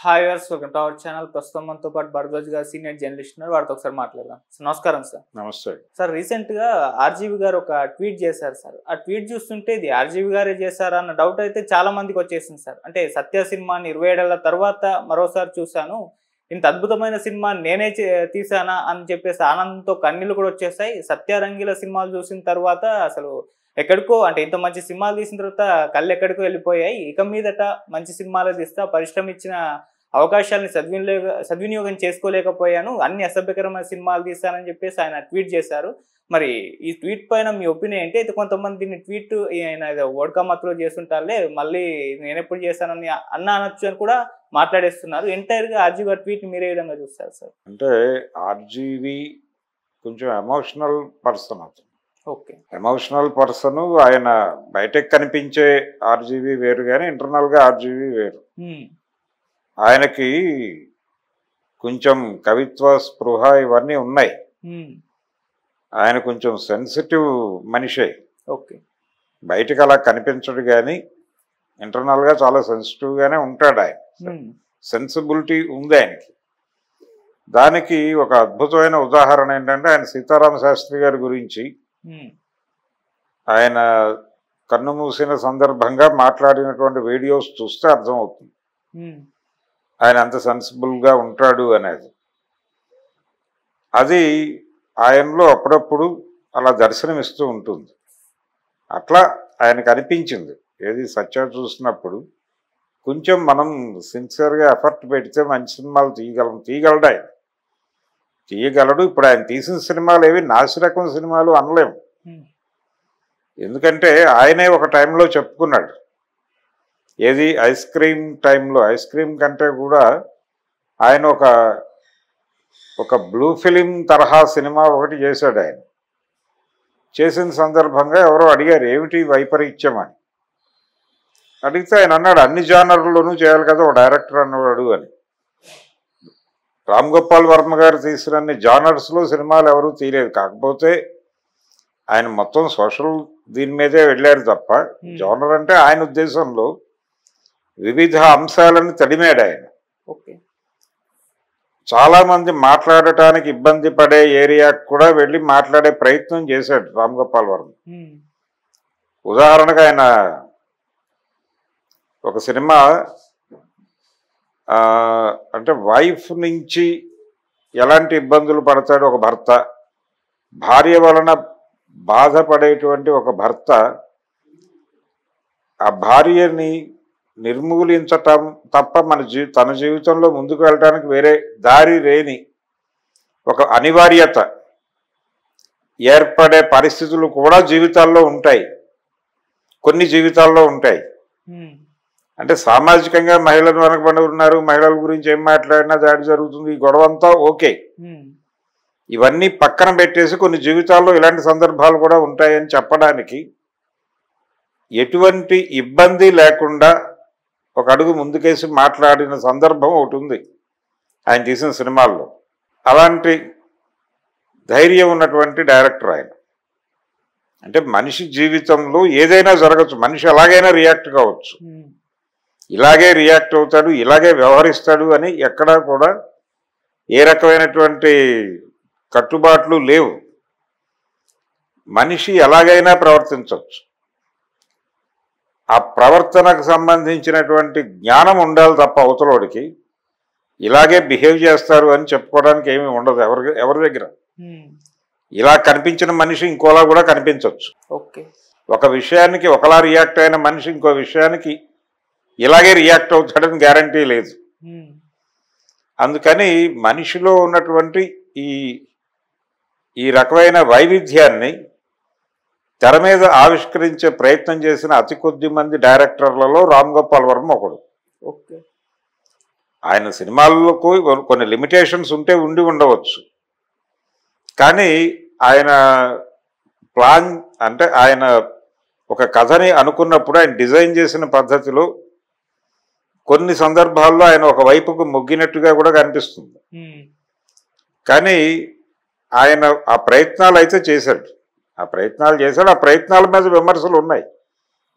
Hi viewers, welcome to our channel. ప్రస్తుతం మనతో పాటు భరద్వాజ్ గారు సీనియర్ జర్నలిస్ట్ ఉన్నారు. వారితో ఒకసారి మాట్లాడదాం. నమస్కారం సార్. నమస్తే సార్, రీసెంట్గా ఆర్జీవి గారు ఒక ట్వీట్ చేశారు సార్. ఆ ట్వీట్ చూస్తుంటే ఇది ఆర్జీవి గారే చేశారా అన్న డౌట్ అయితే చాలా మందికి వచ్చేసింది సార్. అంటే సత్య సినిమాని 27 ఏళ్ల తర్వాత మరోసారి చూశాను, ఇంత అద్భుతమైన సినిమా నేనే తీసానా అని చెప్పేసి ఆనందంతో కన్నీళ్ళు కూడా వచ్చేసాయి. సత్య రంగీల సినిమాలు చూసిన తర్వాత అసలు ఎక్కడికో, అంటే ఇంత మంచి సినిమాలు తీసిన తర్వాత కళ్ళు ఎక్కడికో వెళ్ళిపోయాయి. ఇక మీదట మంచి సినిమాలు తీస్తా, పరిశ్రమ ఇచ్చిన అవకాశాలని సద్వినియోగం చేసుకోలేకపోయాను, అన్ని అసభ్యకరమైన సినిమాలు తీస్తానని చెప్పేసి ఆయన ట్వీట్ చేశారు. మరి ఈ ట్వీట్ పైన మీ ఒపీనియన్ ఏంటి? అయితే కొంతమంది దీన్ని ట్వీట్ ఆయన ఓడ్కా మాత్రం చేస్తుంటారులే, మళ్ళీ నేను ఎప్పుడు చేశానని అనొచ్చు అని కూడా మాట్లాడేస్తున్నారు. ఎంటైర్గా ఆర్జీవి గారి ట్వీట్ మీరే విధంగా చూస్తారు సార్? అంటే ఆర్జీవి కొంచెం ఎమోషనల్ పర్సన్. అతను ఓకే, ఎమోషనల్ పర్సన్. ఆయన బయటకు కనిపించే ఆర్జీవి వేరు, కానీ ఇంటర్నల్గా ఆర్జీవి వేరు. ఆయనకి కొంచెం కవిత్వ స్పృహ ఇవన్నీ ఉన్నాయి. ఆయన కొంచెం సెన్సిటివ్ మనిషే. ఓకే, బయటకు అలా కనిపించడు, కానీ ఇంటర్నల్గా చాలా సెన్సిటివ్గానే ఉంటాడు. ఆయన సెన్సిబిలిటీ ఉంది ఆయనకి. దానికి ఒక అద్భుతమైన ఉదాహరణ ఏంటంటే, ఆయన సీతారామ శాస్త్రి గారి గురించి ఆయన కన్ను మూసిన సందర్భంగా మాట్లాడినటువంటి వీడియోస్ చూస్తే అర్థమవుతుంది ఆయన అంత సెన్సిబుల్గా ఉంటాడు అనేది. అది ఆయనలో అప్పుడప్పుడు అలా దర్శనమిస్తూ ఉంటుంది. అట్లా ఆయనకు అనిపించింది. ఏది సత్య చూసినప్పుడు కొంచెం మనం సిన్సియర్గా ఎఫర్ట్ పెడితే మంచి సినిమాలు తీయగలడు ఆయన, తీయగలడు. ఇప్పుడు ఆయన తీసిన సినిమాలు ఏవి నాసిరకం సినిమాలు అనలేము. ఎందుకంటే ఆయనే ఒక టైంలో చెప్పుకున్నాడు, ఏది ఐస్ క్రీమ్ టైంలో, ఐస్ క్రీమ్ కంటే కూడా ఆయన ఒక బ్లూ ఫిలిం తరహా సినిమా ఒకటి చేశాడు. ఆయన చేసిన సందర్భంగా ఎవరో అడిగారు, ఏమిటి వైపరీత్యం అని అడిగితే ఆయన అన్నాడు, అన్ని జానర్లోనూ చేయాలి కదా ఒక డైరెక్టర్ అన్నవాడు అని. రామ్ గోపాల్ వర్మ గారు తీసినన్ని జానర్స్లో సినిమాలు ఎవరూ తీయలేదు. కాకపోతే ఆయన మొత్తం సోషల్ దీని మీదే వెళ్ళారు తప్ప, జానర్ అంటే ఆయన ఉద్దేశంలో వివిధ అంశాలను తడిమాడు ఆయన. చాలామంది మాట్లాడటానికి ఇబ్బంది పడే ఏరియాకు కూడా వెళ్ళి మాట్లాడే ప్రయత్నం చేశాడు రామ్ గోపాల్ వర్మ. ఉదాహరణకు ఆయన ఒక సినిమా అంటే వైఫ్ నుంచి ఎలాంటి ఇబ్బందులు పడతాడు ఒక భర్త, భార్య వలన బాధపడేటువంటి ఒక భర్త, ఆ భార్యని నిర్మూలించటం తప్ప తన జీవితంలో ముందుకు వెళ్ళటానికి వేరే దారి లేని ఒక అనివార్యత ఏర్పడే పరిస్థితులు కూడా జీవితాల్లో ఉంటాయి, కొన్ని జీవితాల్లో ఉంటాయి. అంటే సామాజికంగా మహిళలు వెనకబడి ఉన్నారు, మహిళల గురించి ఏం మాట్లాడినా దాడి జరుగుతుంది, ఈ గొడవంతా ఓకే. ఇవన్నీ పక్కన పెట్టేసి కొన్ని జీవితాల్లో ఇలాంటి సందర్భాలు కూడా ఉంటాయని చెప్పడానికి ఎటువంటి ఇబ్బంది లేకుండా ఒక అడుగు ముందుకేసి మాట్లాడిన సందర్భం ఒకటి ఉంది ఆయన తీసిన సినిమాల్లో. అలాంటి ధైర్యం ఉన్నటువంటి డైరెక్టర్ ఆయన. అంటే మనిషి జీవితంలో ఏదైనా జరగచ్చు, మనిషి ఎలాగైనా రియాక్ట్ కావచ్చు, ఇలాగే రియాక్ట్ అవుతాడు, ఇలాగే వ్యవహరిస్తాడు అని ఎక్కడా కూడా ఏ రకమైనటువంటి కట్టుబాట్లు లేవు. మనిషి ఎలాగైనా ప్రవర్తించవచ్చు. ఆ ప్రవర్తనకు సంబంధించినటువంటి జ్ఞానం ఉండాలి తప్ప అవతలోడికి ఇలాగే బిహేవ్ చేస్తారు అని చెప్పుకోవడానికి ఏమీ ఉండదు ఎవరి దగ్గర. ఇలా కనిపించిన మనిషి ఇంకోలా కూడా కనిపించవచ్చు. ఒక విషయానికి ఒకలా రియాక్ట్ అయిన మనిషి ఇంకో విషయానికి ఇలాగే రియాక్ట్ అవుతాడని గ్యారంటీ లేదు. అందుకని మనిషిలో ఉన్నటువంటి ఈ రకమైన వైవిధ్యాన్ని తెర మీద ఆవిష్కరించే ప్రయత్నం చేసిన అతి కొద్ది మంది డైరెక్టర్లలో రామ్ గోపాల్ వర్మ ఒకడు. ఆయన సినిమాల్లో కొన్ని లిమిటేషన్స్ ఉండి ఉండవచ్చు, కానీ ఆయన ప్లాన్ అంటే ఆయన ఒక కథని అనుకున్నప్పుడు ఆయన డిజైన్ చేసిన పద్ధతిలో కొన్ని సందర్భాల్లో ఆయన ఒక వైపుకు మొగ్గినట్టుగా కూడా కనిపిస్తుంది. కానీ ఆయన ఆ ప్రయత్నాలు అయితే చేశాడు. ఆ ప్రయత్నాల మీద విమర్శలు ఉన్నాయి,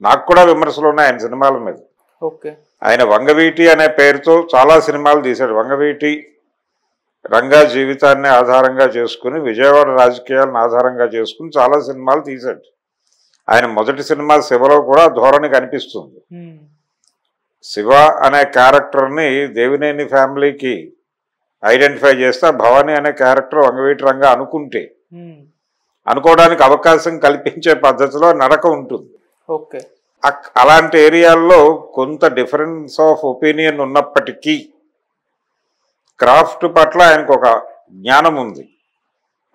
నాకు కూడా విమర్శలు ఉన్నాయి ఆయన సినిమాల మీద. ఓకే. ఆయన వంగవీటి అనే పేరుతో చాలా సినిమాలు తీశాడు. వంగవీటి రంగా జీవితాన్ని ఆధారంగా చేసుకుని, విజయవాడ రాజకీయాలను ఆధారంగా చేసుకుని చాలా సినిమాలు తీశాడు. ఆయన మొదటి సినిమా శివలో కూడా ధోరణి కనిపిస్తుంది. శివ అనే క్యారెక్టర్ని దేవినేని ఫ్యామిలీకి ఐడెంటిఫై చేస్తే భవానీ అనే క్యారెక్టర్ వంగవీటి రంగా అనుకుంటే అనుకోవడానికి అవకాశం కల్పించే పద్ధతిలో నడక ఉంటుంది. ఓకే. అలాంటి ఏరియాల్లో కొంత డిఫరెన్స్ ఆఫ్ ఒపీనియన్ ఉన్నప్పటికీ క్రాఫ్ట్ పట్ల ఆయనకు ఒక జ్ఞానం ఉంది.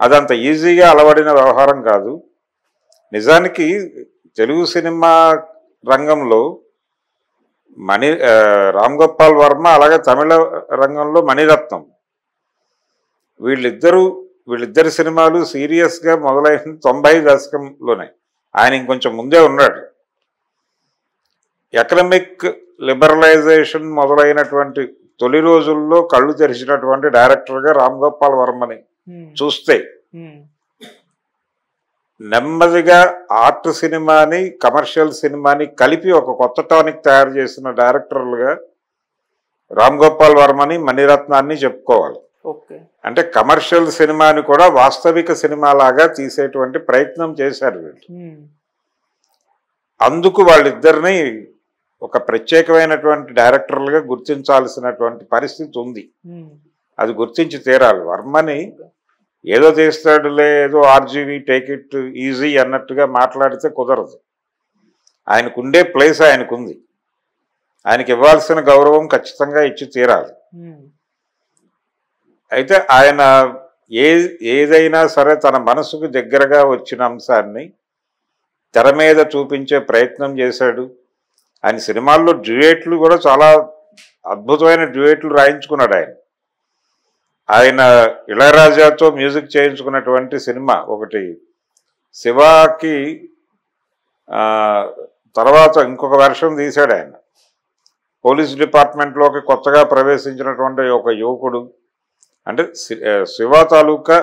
అదంత ఈజీగా అలవడిన వ్యవహారం కాదు. నిజానికి తెలుగు సినిమా రంగంలో రామ్ గోపాల్ వర్మ, అలాగే తమిళ రంగంలో మణిరత్నం, వీళ్ళిద్దరి సినిమాలు సీరియస్గా మొదలైన 90 దశకంలోనే. ఆయన ఇంకొంచెం ముందే ఉన్నాడు. ఎకనమిక్ లిబరలైజేషన్ మొదలైనటువంటి తొలి రోజుల్లో కళ్ళు తెరిచినటువంటి డైరెక్టర్గా రామ్ గోపాల్ వర్మని చూస్తే, నెమ్మదిగా ఆర్ట్ సినిమాని కమర్షియల్ సినిమాని కలిపి ఒక కొత్త టానిక్ తయారు చేసిన డైరెక్టర్లుగా రామ్ గోపాల్ వర్మని, మణిరత్నాన్ని చెప్పుకోవాలి. అంటే కమర్షియల్ సినిమాని కూడా వాస్తవిక సినిమాలాగా తీసేటువంటి ప్రయత్నం చేశారు వీళ్ళు. అందుకు వాళ్ళిద్దరిని ఒక ప్రత్యేకమైనటువంటి డైరెక్టర్లుగా గుర్తించాల్సినటువంటి పరిస్థితి ఉంది. అది గుర్తించి తీరాలి. వర్మని ఏదో తీస్తాడులే, ఏదో ఆర్జీవి టేక్ ఇట్ ఈజీ అన్నట్టుగా మాట్లాడితే కుదరదు. ఆయనకుండే ప్లేస్ ఆయనకుంది. ఆయనకి ఇవ్వాల్సిన గౌరవం ఖచ్చితంగా ఇచ్చి తీరాలి. అయితే ఆయన ఏదైనా సరే తన మనసుకు దగ్గరగా వచ్చిన అంశాన్ని తెర మీద చూపించే ప్రయత్నం చేశాడు. ఆయన సినిమాల్లో డ్యూయెట్లు కూడా చాలా అద్భుతమైన డ్యూయెట్లు రాయించుకున్నాడు. ఆయన ఇళయరాజాతో మ్యూజిక్ చేయించుకున్నటువంటి సినిమా ఒకటి, శివాకి తర్వాత ఇంకొక వెర్షన్ తీశాడు ఆయన. పోలీస్ డిపార్ట్మెంట్లోకి కొత్తగా ప్రవేశించినటువంటి ఒక యువకుడు, అంటే శివ తాలూకా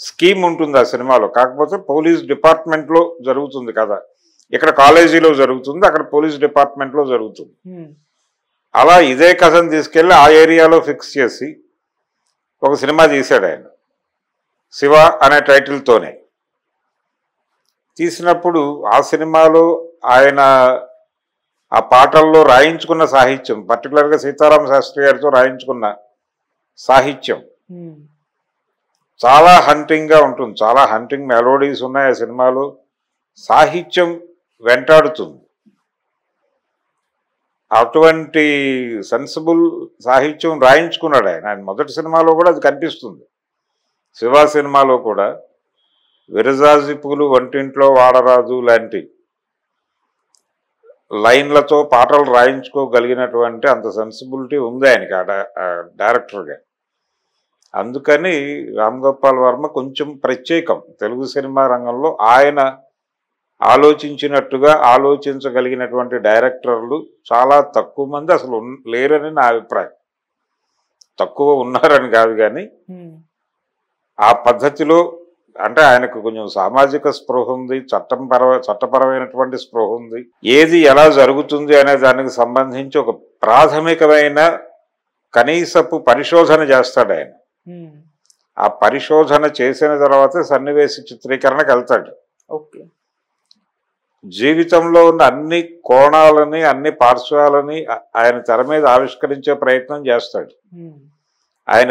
స్కీమ్ ఉంటుంది ఆ సినిమాలో, కాకపోతే పోలీస్ డిపార్ట్మెంట్లో జరుగుతుంది కదా. ఇక్కడ కాలేజీలో జరుగుతుంది, అక్కడ పోలీస్ డిపార్ట్మెంట్లో జరుగుతుంది. అలా ఇదే కథను తీసుకెళ్ళి ఆ ఏరియాలో ఫిక్స్ చేసి ఒక సినిమా తీశాడు ఆయన, శివ అనే టైటిల్తోనే. తీసినప్పుడు ఆ సినిమాలో ఆయన ఆ పాటల్లో రాయించుకున్న సాహిత్యం, పర్టికులర్గా సీతారామ శాస్త్రి గారితో రాయించుకున్న సాహిత్యం చాలా హంటింగ్గా ఉంటుంది. చాలా హంటింగ్ మెలోడీస్ ఉన్నాయి ఆ సినిమాలో. సాహిత్యం వెంటాడుతుంది. అటువంటి సెన్సిబుల్ సాహిత్యం రాయించుకున్నాడు ఆయన. ఆయన మొదటి సినిమాలో కూడా అది కనిపిస్తుంది. శివ సినిమాలో కూడా విరజాజి పూలు వంటింట్లో వాడరాదు లాంటి లైన్లతో పాటలు రాయించుకోగలిగినటువంటి అంత సెన్సిబిలిటీ ఉంది ఆయనకి డైరెక్టర్గా. అందుకని రామ్ గోపాల్ వర్మ కొంచెం ప్రత్యేకం తెలుగు సినిమా రంగంలో. ఆయన ఆలోచించినట్టుగా ఆలోచించగలిగినటువంటి డైరెక్టర్లు చాలా తక్కువ మంది అసలు లేరని నా అభిప్రాయం. తక్కువ ఉన్నారని కాదు, కానీ ఆ పద్ధతిలో అంటే ఆయనకు కొంచెం సామాజిక స్పృహ ఉంది, చట్టపరమైనటువంటి స్పృహ ఉంది. ఏది ఎలా జరుగుతుంది అనే దానికి సంబంధించి ఒక ప్రాథమికమైన కనీసపు పరిశోధన చేస్తాడు ఆయన. ఆ పరిశోధన చేసిన తర్వాత సన్నివేశ చిత్రీకరణకు వెళ్తాడు. జీవితంలో ఉన్న అన్ని కోణాలని, అన్ని పార్శ్వాలని ఆయన తెర మీద ఆవిష్కరించే ప్రయత్నం చేస్తాడు. ఆయన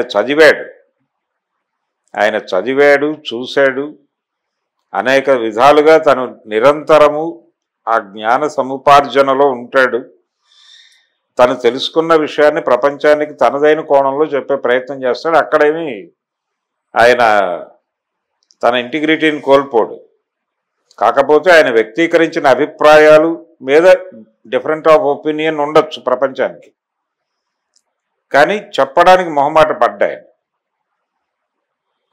చదివాడు, చూశాడు. అనేక విధాలుగా తను నిరంతరము ఆ జ్ఞాన సముపార్జనలో ఉంటాడు. తను తెలుసుకున్న విషయాన్ని ప్రపంచానికి తనదైన కోణంలో చెప్పే ప్రయత్నం చేస్తాడు. అక్కడేమి ఆయన తన ఇంటిగ్రిటీని కోల్పోడు. కాకపోతే ఆయన వ్యక్తీకరించిన అభిప్రాయాలు మీద డిఫరెంట్ ఆఫ్ ఒపీనియన్ ఉండొచ్చు ప్రపంచానికి, కానీ చెప్పడానికి మొహమాట పడ్డాయి.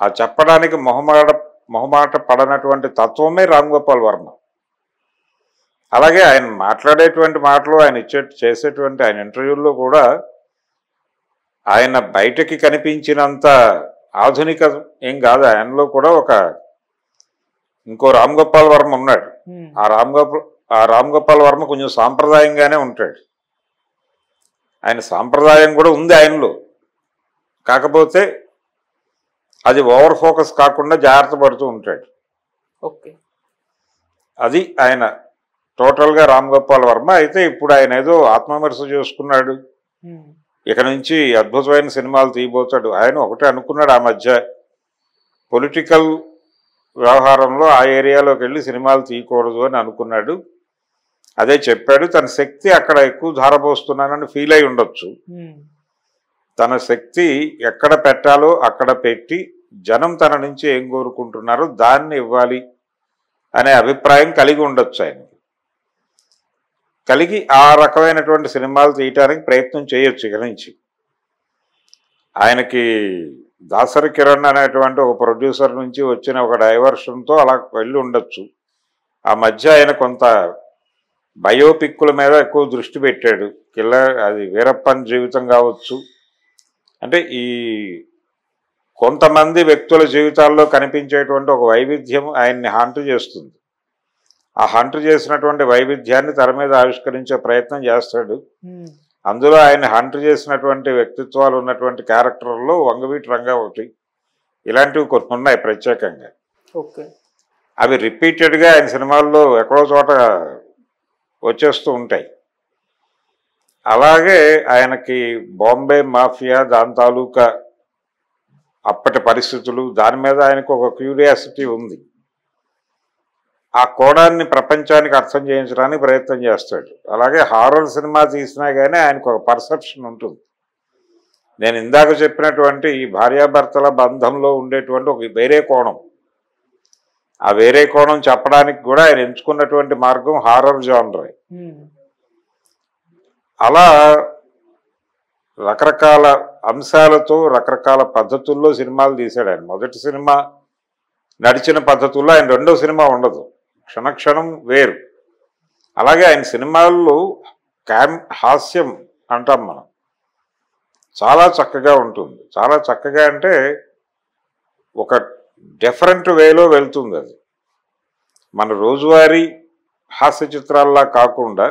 ఆ చెప్పడానికి మొహమాట పడనటువంటి తత్వమే రామ్ గోపాల్ వర్మ. అలాగే ఆయన మాట్లాడేటువంటి మాటలు, ఆయన చేసేటువంటి ఆయన ఇంటర్వ్యూల్లో కూడా ఆయన బయటకి కనిపించినంత ఆధునిక ఏం కాదు. ఆయనలో కూడా ఇంకో రామ్ గోపాల్ వర్మ ఉన్నాడు. ఆ రామ్ గోపాల్ వర్మ కొంచెం సాంప్రదాయంగానే ఉంటాడు. ఆయన సాంప్రదాయం కూడా ఉంది ఆయనలో. కాకపోతే అది ఓవర్ ఫోకస్ కాకుండా జాగ్రత్త పడుతూ ఉంటాడు. ఓకే. అది ఆయన టోటల్గా రామ్ గోపాల్ వర్మ. అయితే ఇప్పుడు ఆయన ఏదో ఆత్మవిమర్శ చేసుకున్నాడు, ఇక నుంచి అద్భుతమైన సినిమాలు తీయబోతాడు. ఆయన ఒకటే అనుకున్నాడు ఆ మధ్య, పొలిటికల్ వ్యవహారంలో ఆ ఏరియాలోకి వెళ్ళి సినిమాలు తీయకూడదు అని అనుకున్నాడు. అదే చెప్పాడు. తన శక్తి అక్కడ ఎక్కువ ధారపోస్తున్నానని ఫీల్ అయి ఉండొచ్చు. తన శక్తి ఎక్కడ పెట్టాలో అక్కడ పెట్టి జనం తన నుంచి ఏం కోరుకుంటున్నారో దాన్ని ఇవ్వాలి అనే అభిప్రాయం కలిగి ఉండొచ్చు ఆయనకి. కలిగి ఆ రకమైనటువంటి సినిమాలు తీయటానికి ప్రయత్నం చేయొచ్చు ఇక నుంచి. ఆయనకి దాసరి కిరణ్ అనేటువంటి ఒక ప్రొడ్యూసర్ నుంచి వచ్చిన ఒక డైవర్షన్తో అలా వెళ్ళి ఉండొచ్చు. ఆ మధ్య ఆయన కొంత బయోపిక్ల మీద ఎక్కువ దృష్టి పెట్టాడు. అది వీరప్పన్ జీవితం కావచ్చు, అంటే ఈ కొంతమంది వ్యక్తుల జీవితాల్లో కనిపించేటువంటి ఒక వైవిధ్యం ఆయన్ని హంట్ చేస్తుంది. ఆ హంట్ చేసినటువంటి వైవిధ్యాన్ని తెర మీద ఆవిష్కరించే ప్రయత్నం చేస్తాడు. అందులో ఆయన హంట్ చేసినటువంటి వ్యక్తిత్వాలు ఉన్నటువంటి క్యారెక్టర్లో వంగవీటి రంగా ఒకటి, ఇలాంటివి కొన్ని ఉన్నాయి ప్రత్యేకంగా. ఓకే. అవి రిపీటెడ్గా ఆయన సినిమాల్లో ఎక్కడో చోట వచ్చేస్తూ ఉంటాయి. అలాగే ఆయనకి బాంబే మాఫియా, దాని తాలూకా అప్పటి పరిస్థితులు, దాని మీద ఆయనకు ఒక క్యూరియాసిటీ ఉంది. ఆ కోణాన్ని ప్రపంచానికి అర్థం చేయించడానికి ప్రయత్నం చేస్తాడు. అలాగే హారర్ సినిమా తీసినా కానీ ఆయనకు ఒక పర్సెప్షన్ ఉంటుంది. నేను ఇందాక చెప్పినటువంటి ఈ భార్యాభర్తల బంధంలో ఉండేటువంటి ఒక వేరే కోణం, ఆ వేరే కోణం చెప్పడానికి కూడా ఆయన ఎంచుకున్నటువంటి మార్గం హారర్ జానరే. అలా రకరకాల అంశాలతో రకరకాల పద్ధతుల్లో సినిమాలు తీశాడు ఆయన. మొదటి సినిమా నడిచిన పద్ధతుల్లో ఆయన రెండో సినిమా ఉండదు, క్షణక్షణం వేరు. అలాగే ఆయన సినిమాల్లో హాస్యం అంటాం మనం, చాలా చక్కగా ఉంటుంది. చాలా చక్కగా అంటే ఒక డిఫరెంట్ వేలో వెళ్తుంది. అది మన రోజువారీ హాస్య చిత్రాల్లా కాకుండా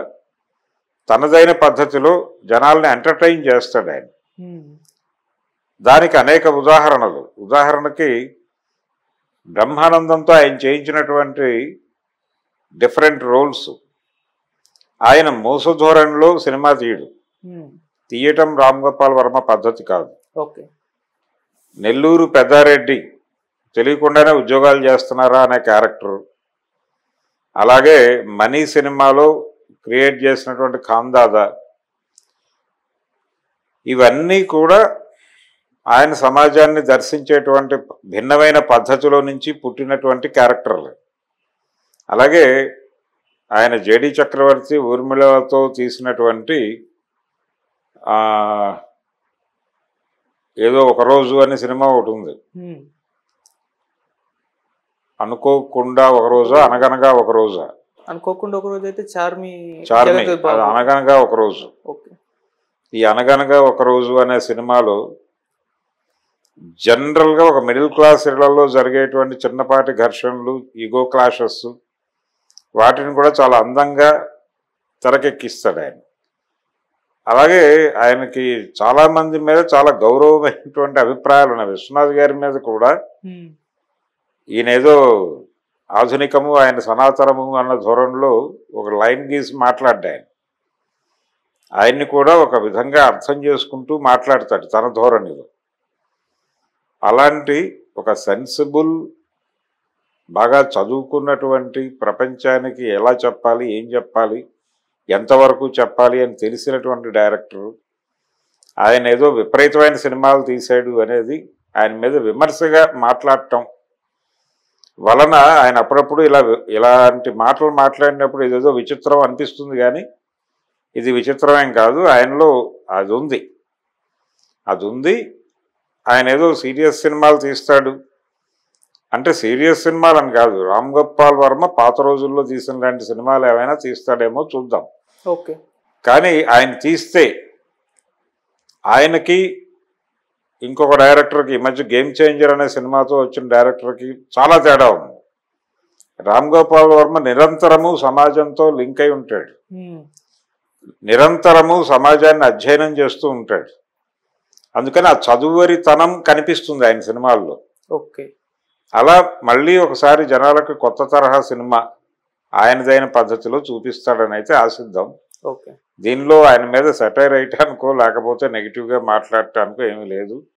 తనదైన పద్ధతిలో జనాల్ని ఎంటర్టైన్ చేస్తాడు ఆయన. దానికి అనేక ఉదాహరణలు. ఉదాహరణకి బ్రహ్మానందంతో ఆయన చేయించినటువంటి డిఫరెంట్ రోల్స్. ఆయన మోసధోరణిలో సినిమా తీయటం రామ్ గోపాల్ వర్మ పద్ధతి కాదు. నెల్లూరు పెద్దారెడ్డి తెలియకుండానే ఉద్యోగాలు చేస్తున్నారా అనే క్యారెక్టర్, అలాగే మనీ సినిమాలో క్రియేట్ చేసినటువంటి ఖాందాదా, ఇవన్నీ కూడా ఆయన సమాజాన్ని దర్శించేటువంటి భిన్నమైన పద్ధతిలో నుంచి పుట్టినటువంటి క్యారెక్టర్లు. అలాగే ఆయన జేడి చక్రవర్తి, ఊర్మిళతో తీసినటువంటి ఏదో ఒకరోజు అనే సినిమా ఒకటి ఉంది. అనుకోకుండా ఒక రోజా, అనగనగా ఒక రోజా, అనుకోకుండా ఒక రోజు అయితే చార్మి, అనగనగా ఒక రోజు. ఈ అనగనగా ఒక రోజు అనే సినిమాలో జనరల్గా ఒక మిడిల్ క్లాస్ ఇళ్లలో జరిగేటువంటి చిన్నపాటి ఘర్షణలు, ఈగో క్లాషెస్, వాటిని కూడా చాలా అందంగా తెరకెక్కిస్తాడు ఆయన. అలాగే ఆయనకి చాలామంది మీద చాలా గౌరవమైనటువంటి అభిప్రాయాలు ఉన్నాయి. విశ్వనాథ్ గారి మీద కూడా ఈయనేదో ఆధునికము, ఆయన సనాతనము అన్న ధోరణిలో ఒక లైన్ గీసి మాట్లాడ్డా. ఆయన్ని కూడా ఒక విధంగా అర్థం చేసుకుంటూ మాట్లాడతాడు తన ధోరణిలో. అలాంటి ఒక సెన్సిబుల్, బాగా చదువుకున్నటువంటి, ప్రపంచానికి ఎలా చెప్పాలి, ఏం చెప్పాలి, ఎంతవరకు చెప్పాలి అని తెలిసినటువంటి డైరెక్టరు. ఆయన ఏదో విపరీతమైన సినిమాలు తీశాడు అనేది ఆయన మీద విమర్శగా మాట్లాడటం వలన ఆయన అప్పుడప్పుడు ఇలాంటి మాటలు మాట్లాడినప్పుడు ఇదేదో విచిత్రం అనిపిస్తుంది. కానీ ఇది విచిత్రమేం కాదు, ఆయనలో అది ఉంది. ఆయన ఏదో సీరియస్ సినిమాలు తీస్తాడు అంటే సీరియస్ సినిమాలు అని కాదు, రామ్ గోపాల్ వర్మ పాత రోజుల్లో తీసిన లాంటి సినిమాలు ఏమైనా తీస్తాడేమో చూద్దాం. కానీ ఆయన తీస్తే ఆయనకి ఇంకొక డైరెక్టర్కి, ఈ మధ్య గేమ్ చేంజర్ అనే సినిమాతో వచ్చిన డైరెక్టర్కి చాలా తేడా ఉంది. రామ్ గోపాల్ వర్మ నిరంతరము సమాజంతో లింక్ అయి ఉంటాడు. నిరంతరము సమాజాన్ని అధ్యయనం చేస్తూ ఉంటాడు. అందుకని ఆ చదువరితనం కనిపిస్తుంది ఆయన సినిమాల్లో. ఓకే. అలా మళ్ళీ ఒకసారి జనాలకు కొత్త తరహా సినిమా ఆయనదైన పద్ధతిలో చూపిస్తాడని అయితే ఆశిద్దాం. ఓకే. దీనిలో ఆయన మీద సెటైర్ వేయటానికో లేకపోతే నెగిటివ్గా మాట్లాడటానికో ఏమీ లేదు.